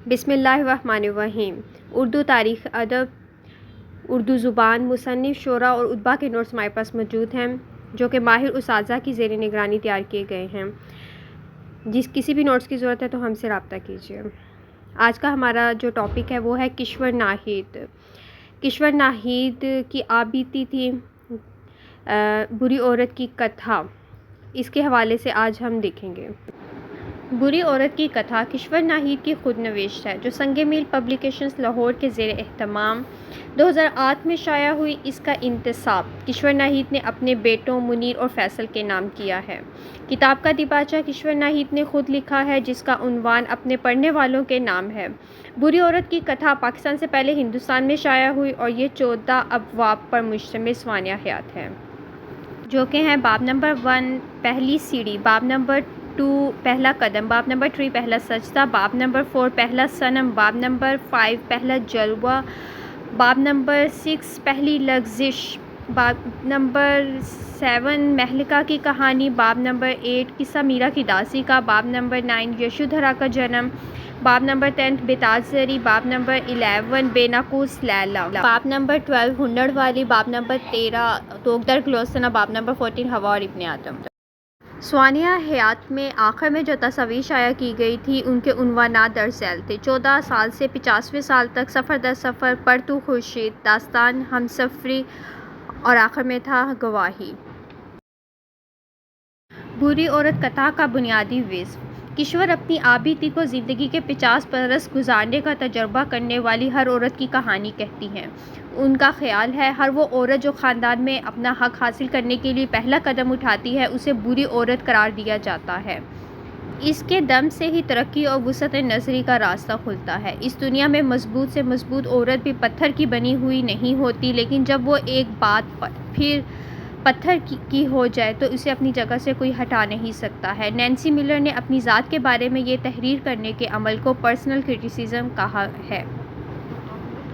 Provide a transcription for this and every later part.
بسم اللہ الرحمن الرحیم۔ اردو تاریخ، ادب، اردو زبان، مصنف، شعراء اور ادبا کے نوٹس ہمارے پاس موجود ہیں جو کہ ماہر اساتذہ کی زیر نگرانی تیار کیے گئے ہیں۔ کسی بھی نوٹس کی ضرورت ہے تو ہم سے رابطہ کیجیے۔ آج کا ہمارا جو ٹاپک ہے وہ ہے کشور ناہید۔ کشور ناہید کی آپ بیتی تھی بری عورت کی کتھا، اس کے حوالے سے آج ہم دیکھیں گے۔ بری عورت کی کتھا کشور ناہید کی خود نوشت ہے جو سنگ میل پبلیکیشنز لاہور کے زیر اہتمام 2008 میں شائع ہوئی۔ اس کا انتساب کشور ناہید نے اپنے بیٹوں منیر اور فیصل کے نام کیا ہے۔ کتاب کا دیباچہ کشور ناہید نے خود لکھا ہے جس کا عنوان اپنے پڑھنے والوں کے نام ہے۔ بری عورت کی کتھا پاکستان سے پہلے ہندوستان میں شائع ہوئی اور یہ 14 ابواب پر مشتمل سوانح حیات ہے، جو کہ ہیں باب نمبر 1 پہلی سیڑھی، باب نمبر 2 پہلا قدم، باب نمبر 3 پہلا سجدہ، باب نمبر 4 پہلا صنم، باب نمبر 5 پہلا جلوہ، باب نمبر 6 پہلی لغزش، باب نمبر 7 مہلکہ کی کہانی، باب نمبر 8 قصہ میرا کی داسی کا، باب نمبر 9 یشودھرا کا جنم، باب نمبر 10 بتاج زری، باب نمبر 11 بے نقوس لیلا، باب نمبر 12 ہنڑ والی، باب نمبر 13 توقدر گلوستنا، باب نمبر 14 ہوا اور ابن آدم۔ سوانح حیات میں آخر میں جو تصاویر شائع کی گئی تھی ان کے عنوانات درج ذیل تھے۔ 14 سال سے 85ویں سال تک، سفر در سفر، پرتو خورشید، داستان، ہمسفری اور آخر میں تھا گواہی۔ بری عورت کتھا کا بنیادی وصف۔ کشور اپنی آپ بیتی کو زندگی کے 50 برس گزارنے کا تجربہ کرنے والی ہر عورت کی کہانی کہتی ہیں۔ ان کا خیال ہے ہر وہ عورت جو خاندان میں اپنا حق حاصل کرنے کے لیے پہلا قدم اٹھاتی ہے اسے بری عورت قرار دیا جاتا ہے۔ اس کے دم سے ہی ترقی اور وسعت نظری کا راستہ کھلتا ہے۔ اس دنیا میں مضبوط سے مضبوط عورت بھی پتھر کی بنی ہوئی نہیں ہوتی، لیکن جب وہ ایک بات پھر پتھر کی ہو جائے تو اسے اپنی جگہ سے کوئی ہٹا نہیں سکتا ہے۔ نینسی ملر نے اپنی ذات کے بارے میں یہ تحریر کرنے کے عمل کو پرسنل کرٹیسزم کہا ہے۔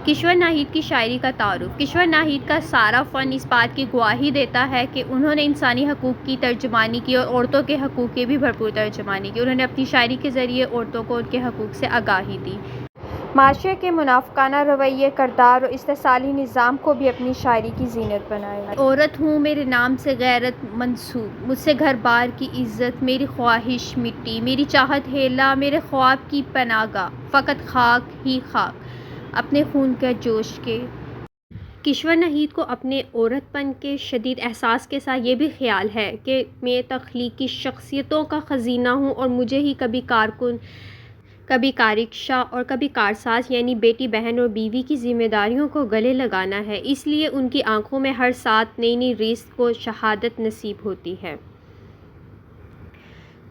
کشور ناہید کی شاعری کا تعارف۔ کشور ناہید کا سارا فن اس بات کی گواہی دیتا ہے کہ انہوں نے انسانی حقوق کی ترجمانی کی اور عورتوں کے حقوق کی بھی بھرپور ترجمانی کی۔ انہوں نے اپنی شاعری کے ذریعے عورتوں کو ان کے حقوق سے آگاہی دی۔ معاشرے کے منافقانہ رویے، کردار اور استحصالی نظام کو بھی اپنی شاعری کی زینت بنایا۔ عورت ہوں میرے نام سے غیرت منسوب، مجھ سے گھر بار کی عزت، میری خواہش مٹی، میری چاہت ہیلا، میرے خواب کی پناہ گاہ، فقط خاک ہی خاک، اپنے خون کا جوش کے۔ کشور ناہید کو اپنے عورت پن کے شدید احساس کے ساتھ یہ بھی خیال ہے کہ میں تخلیقی شخصیتوں کا خزینہ ہوں اور مجھے ہی کبھی کارکن، کبھی کارکشا اور کبھی کارساز یعنی بیٹی، بہن اور بیوی کی ذمہ داریوں کو گلے لگانا ہے۔ اس لیے ان کی آنکھوں میں ہر ساتھ نئی نئی ریزق کو شہادت نصیب ہوتی ہے۔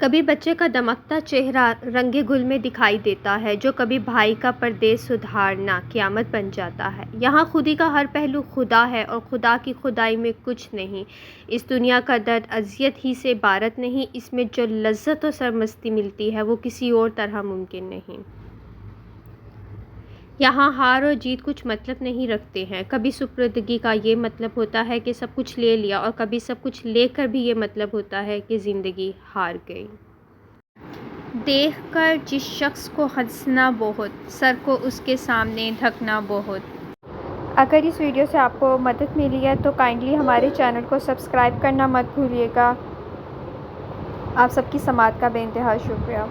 کبھی بچے کا دمکتا چہرہ رنگ گل میں دکھائی دیتا ہے جو کبھی بھائی کا پردیس سدھارنا قیامت بن جاتا ہے۔ یہاں خودی کا ہر پہلو خدا ہے اور خدا کی خدائی میں کچھ نہیں۔ اس دنیا کا درد اذیت ہی سے عبارت نہیں، اس میں جو لذت و سرمستی ملتی ہے وہ کسی اور طرح ممکن نہیں۔ یہاں ہار اور جیت کچھ مطلب نہیں رکھتے ہیں۔ کبھی سپردگی کا یہ مطلب ہوتا ہے کہ سب کچھ لے لیا اور کبھی سب کچھ لے کر بھی یہ مطلب ہوتا ہے کہ زندگی ہار گئی۔ دیکھ کر جس شخص کو ہنسنا بہت، سر کو اس کے سامنے ڈھکنا بہت۔ اگر اس ویڈیو سے آپ کو مدد ملی ہے تو کائنڈلی ہمارے چینل کو سبسکرائب کرنا مت بھولیے گا۔ آپ سب کی سماعت کا بے انتہا شکریہ۔